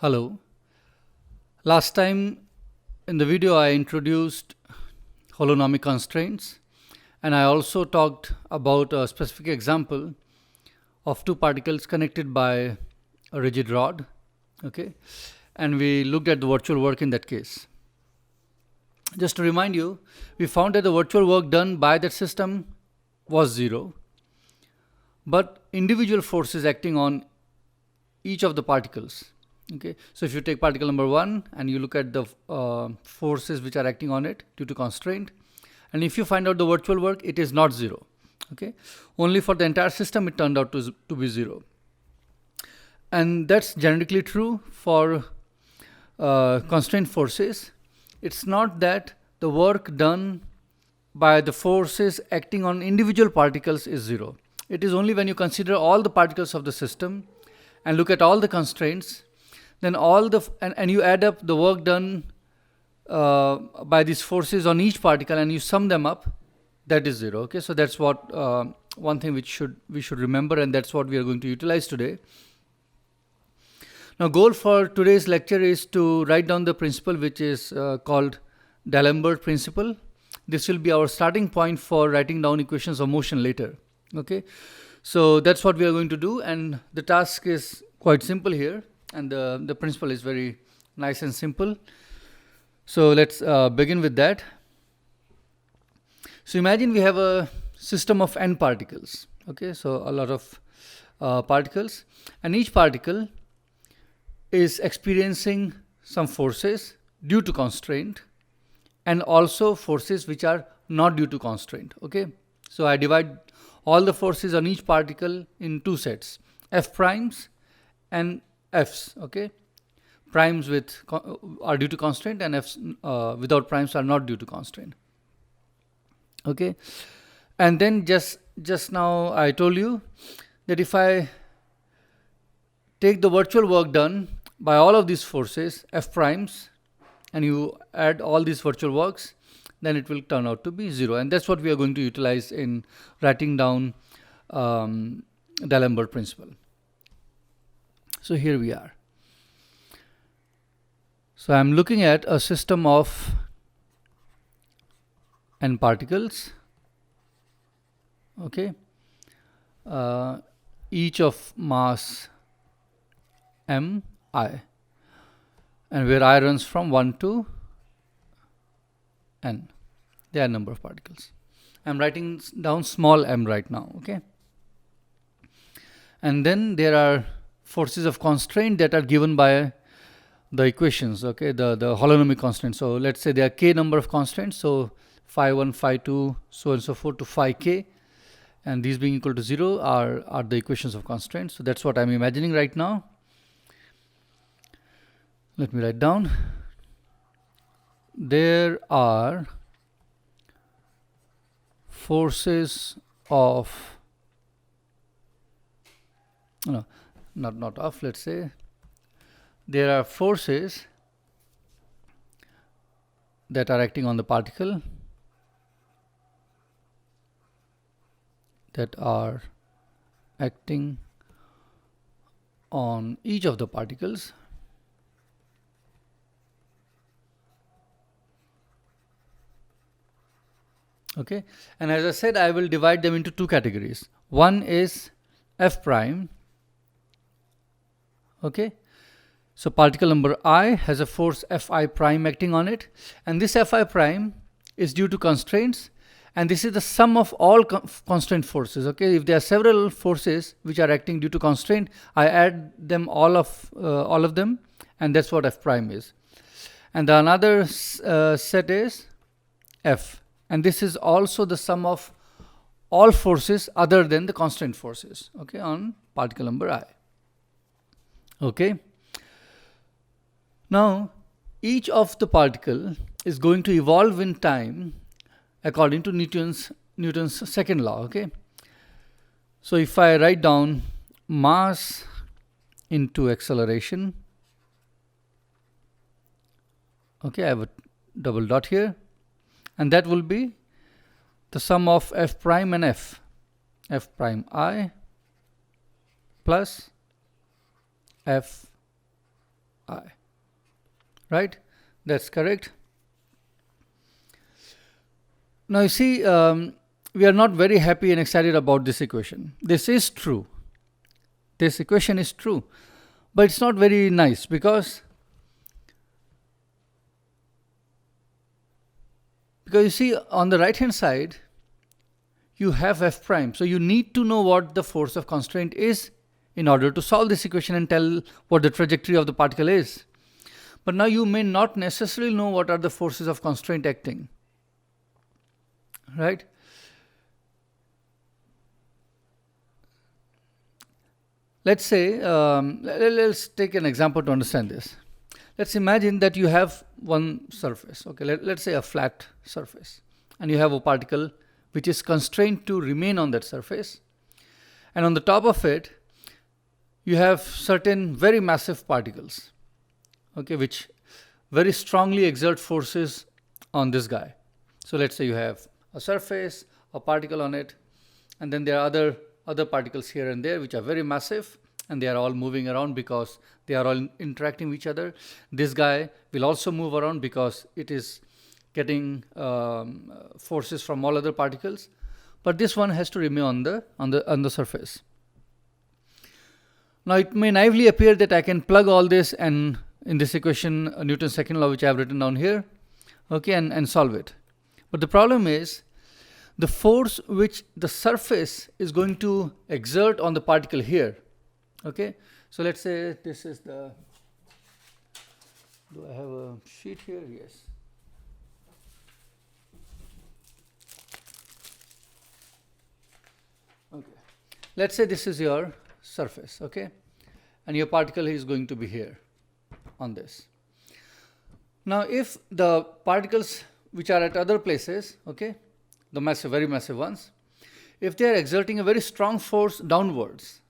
Hello. Last time in the video I introduced holonomic constraints, and I also talked about a specific example of two particles connected by a rigid rod. Okay, and we looked at the virtual work in that case. Just to remind you, we found that the virtual work done by that system was zero, but individual forces acting on each of the particles. Okay, so if you take particle number 1 and you look at the forces which are acting on it due to constraint, and if you find out the virtual work, it is not zero. Okay, only for the entire system it turned out to be zero, and that's generically true for constraint forces. It's not that the work done by the forces acting on individual particles is zero. It is only when you consider all the particles of the system and look at all the constraints, then and you add up the work done by these forces on each particle and you sum them up, that is zero. Okay, so that's what one thing which we should remember, and that's what we are going to utilize today. Now, goal for today's lecture is to write down the principle which is called D'Alembert principle. This will be our starting point for writing down equations of motion later. Okay, so that's what we are going to do, and the task is quite simple here, and the principle is very nice and simple. So let's begin with that. So imagine we have a system of n particles. Okay, so a lot of particles, and each particle is experiencing some forces due to constraint and also forces which are not due to constraint. Okay, so I divide all the forces on each particle in two sets, f primes and f's. Okay, primes are due to constraint and f's without primes are not due to constraint. Okay, and then just now I told you that if I take the virtual work done by all of these forces f primes and you add all these virtual works, then it will turn out to be zero, and that's what we are going to utilize in writing down D'Alembert principle. So here we are. So I'm looking at a system of n particles. Okay, each of mass m I, and where I runs from 1 to n. There are number of particles. I'm writing down small m right now. Okay, and then there are forces of constraint that are given by the equations. Okay, the holonomic constraint. So let's say there are k number of constraints, so phi 1, phi 2, so on and so forth to phi k, and these being equal to 0 are the equations of constraints. So that's what I'm imagining right now. Let me write down. There are forces of, no, not of, let's say there are forces that are acting on the particle, that are acting on each of the particles. Okay, and as I said, I will divide them into two categories. One is f prime. Okay, so particle number I has a force fi prime acting on it, and this fi prime is due to constraints, and this is the sum of all constraint forces. Okay, if there are several forces which are acting due to constraint, I add them all of them, and that's what f prime is. And the another set is f, and this is also the sum of all forces other than the constraint forces. Okay, on particle number I. Okay, now each of the particle is going to evolve in time according to Newton's second law. Okay, so if I write down mass into acceleration, okay, I have a double dot here, and that will be the sum of f prime and f prime I plus f Fi. Right? That's correct. Now you see, we are not very happy and excited about this equation. This is true. This equation is true. But it's not very nice because you see, on the right hand side, you have f prime. So you need to know what the force of constraint is in order to solve this equation and tell what the trajectory of the particle is. But now you may not necessarily know what are the forces of constraint acting. Right? Let's say, let's take an example to understand this. Let's imagine that you have one surface. Okay, let's say a flat surface. And you have a particle which is constrained to remain on that surface. And on the top of it, you have certain very massive particles, okay, which very strongly exert forces on this guy. So let's say you have a surface, a particle on it, and then there are other particles here and there which are very massive, and they are all moving around because they are all interacting with each other. This guy will also move around because it is getting forces from all other particles, but this one has to remain on the surface. Now it may naively appear that I can plug all this and in this equation, Newton's second law, which I have written down here, okay, and solve it. But the problem is the force which the surface is going to exert on the particle here. Okay, so let's say this is the, do I have a sheet here? Yes. Okay, let's say this is your surface, okay, and your particle is going to be here on this. Now if the particles which are at other places, okay, the massive, very massive ones, if they are exerting a very strong force downwards,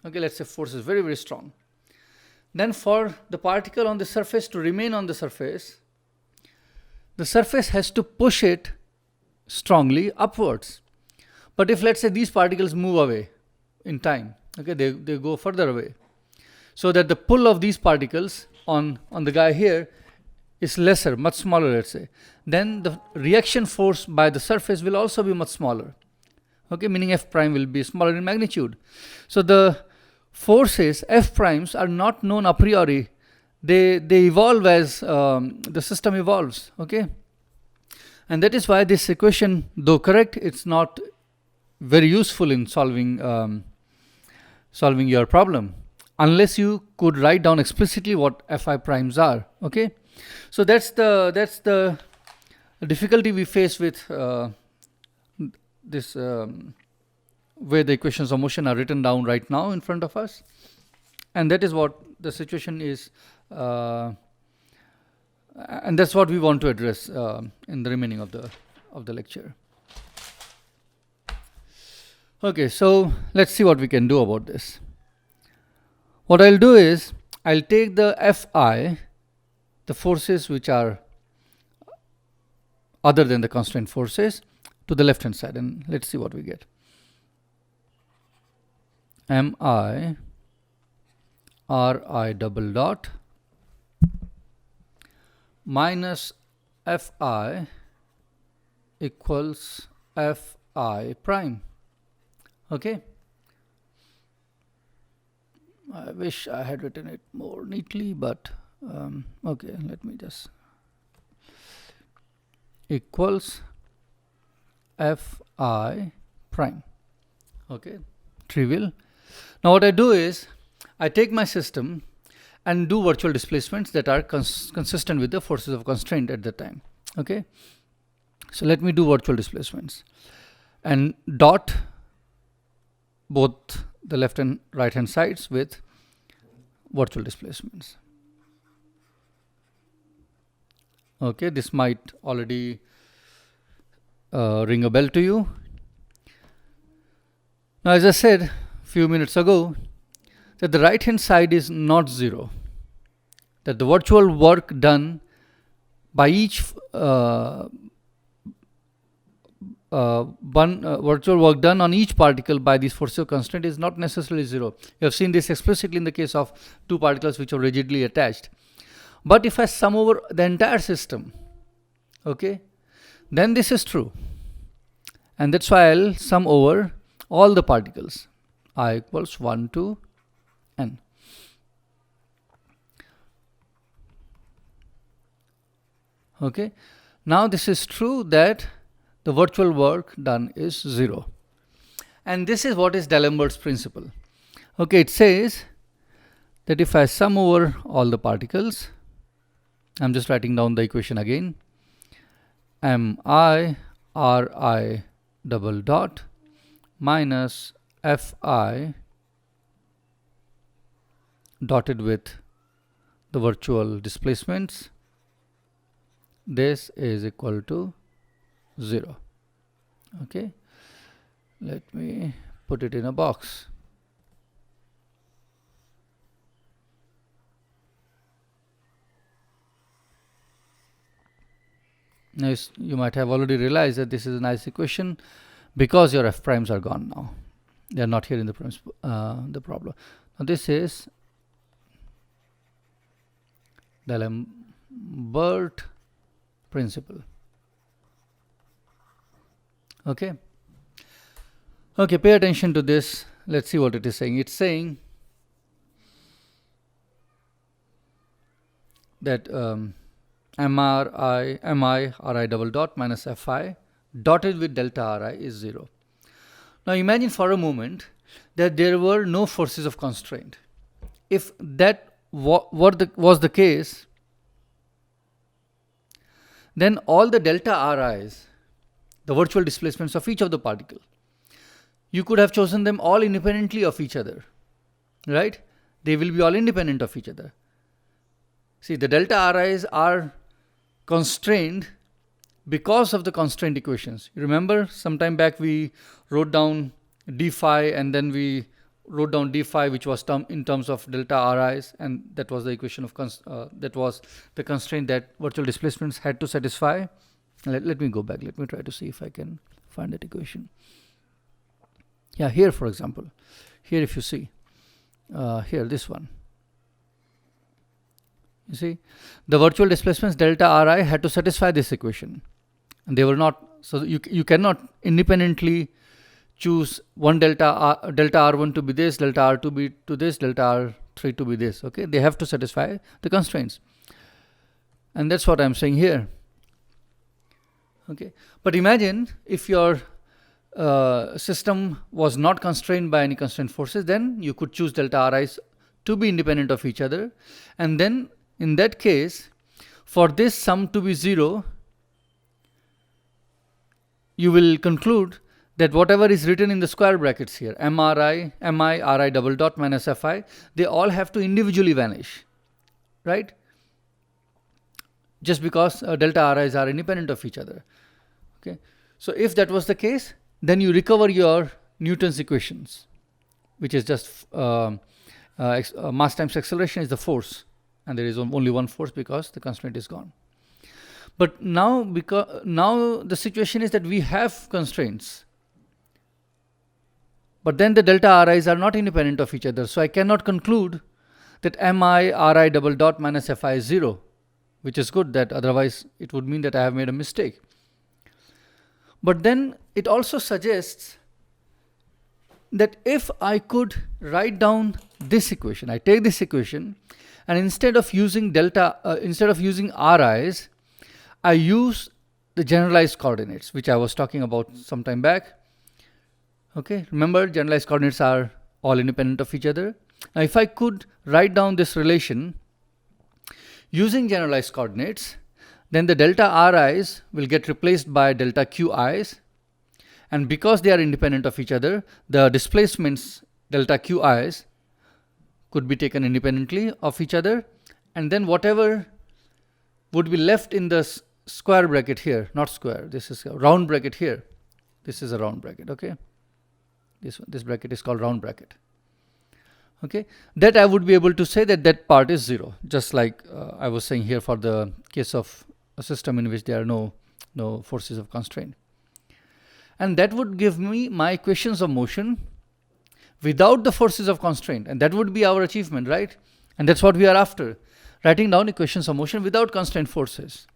okay, let's say force is very, very strong, then for the particle on the surface to remain on the surface has to push it strongly upwards. But if let's say these particles move away in time, okay, they go further away, so that the pull of these particles on the guy here is lesser, much smaller, let's say, then the reaction force by the surface will also be much smaller, okay, meaning f prime will be smaller in magnitude. So the forces f primes are not known a priori. They evolve as the system evolves, okay, and that is why this equation, though correct, it's not very useful in solving solving your problem unless you could write down explicitly what fi primes are, okay. So that's the difficulty we face with this where the equations of motion are written down right now in front of us, and that is what the situation is, and that's what we want to address in the remaining of the lecture. Okay, so let's see what we can do about this. What I'll do is I'll take the Fi, the forces which are other than the constraint forces, to the left hand side, and let's see what we get. Mi Ri double dot minus Fi equals Fi prime. Okay, I wish I had written it more neatly, but okay, let me just equals Fi prime. Okay, trivial. Now what I do is I take my system and do virtual displacements that are consistent with the forces of constraint at the time. Okay, so let me do virtual displacements and dot both the left and right hand sides with virtual displacements. Okay, this might already ring a bell to you. Now, as I said a few minutes ago, that the right hand side is not zero, that the virtual work done by each virtual work done on each particle by these forces of constraint is not necessarily zero. You have seen this explicitly in the case of two particles which are rigidly attached. But if I sum over the entire system, okay, then this is true. And that's why I'll sum over all the particles. I equals 1 to n. Okay, now this is true that the virtual work done is 0. And this is what is D'Alembert's principle. Okay, it says that if I sum over all the particles, I'm just writing down the equation again, mi ri double dot minus fi dotted with the virtual displacements, this is equal to 0. Okay, let me put it in a box. Now you might have already realized that this is a nice equation because your f primes are gone now. They are not here in the problem. Now this is D'Alembert principle. Okay, pay attention to this. Let's see what it is saying. It's saying that mi ri double dot minus fi dotted with delta ri is 0. Now imagine for a moment that there were no forces of constraint. If that was the case, then all the delta ri's, the virtual displacements of each of the particle, you could have chosen them all independently of each other, right? They will be all independent of each other. See, the delta ri's are constrained because of the constraint equations. You remember sometime back we wrote down d phi, and then we wrote down d phi, which was in terms of delta ri's, and that was the equation of that was the constraint that virtual displacements had to satisfy. Let me go back. Let me try to see if I can find that equation. Yeah, here for example, here if you see, here this one, you see the virtual displacements delta ri had to satisfy this equation, and they were not. So you cannot independently choose one delta r1 to be this, delta r2 to be to this, delta r3 to be this. Okay, they have to satisfy the constraints, and that's what I'm saying here. Okay, but imagine if your system was not constrained by any constraint forces, then you could choose delta ri's to be independent of each other, and then in that case, for this sum to be 0, you will conclude that whatever is written in the square brackets here, mi ri double dot minus fi, they all have to individually vanish, right? Just because delta ri's are independent of each other. Okay, so if that was the case, then you recover your Newton's equations, which is just mass times acceleration is the force, and there is only one force because the constraint is gone. But now the situation is that we have constraints, but then the delta ri's are not independent of each other, so I cannot conclude that mi ri double dot minus fi is 0, which is good, that otherwise it would mean that I have made a mistake. But then it also suggests that if I could write down this equation, I take this equation, and instead of using ri's, I use the generalized coordinates, which I was talking about some time back. Okay, remember generalized coordinates are all independent of each other. Now if I could write down this relation using generalized coordinates, then the delta ri's will get replaced by delta qi's, and because they are independent of each other, the displacements delta qi's could be taken independently of each other, and then whatever would be left in the square bracket here, not square, this is a round bracket here, this is a round bracket, okay, this bracket is called round bracket. Okay, that I would be able to say that part is 0, just like I was saying here for the case of a system in which there are no forces of constraint. And that would give me my equations of motion without the forces of constraint, and that would be our achievement, right? And that's what we are after. writing down equations of motion without constant forces.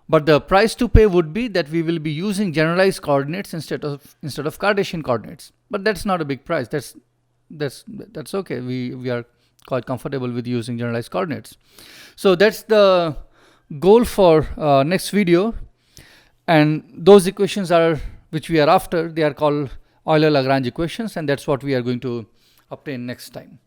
But the price to pay would be that we will be using generalized coordinates instead of Cartesian coordinates. But that's not a big price. That's okay. We are quite comfortable with using generalized coordinates. So that's the goal for next video. And those equations are which we are after. They are called Euler-Lagrange equations, and that's what we are going to obtain next time.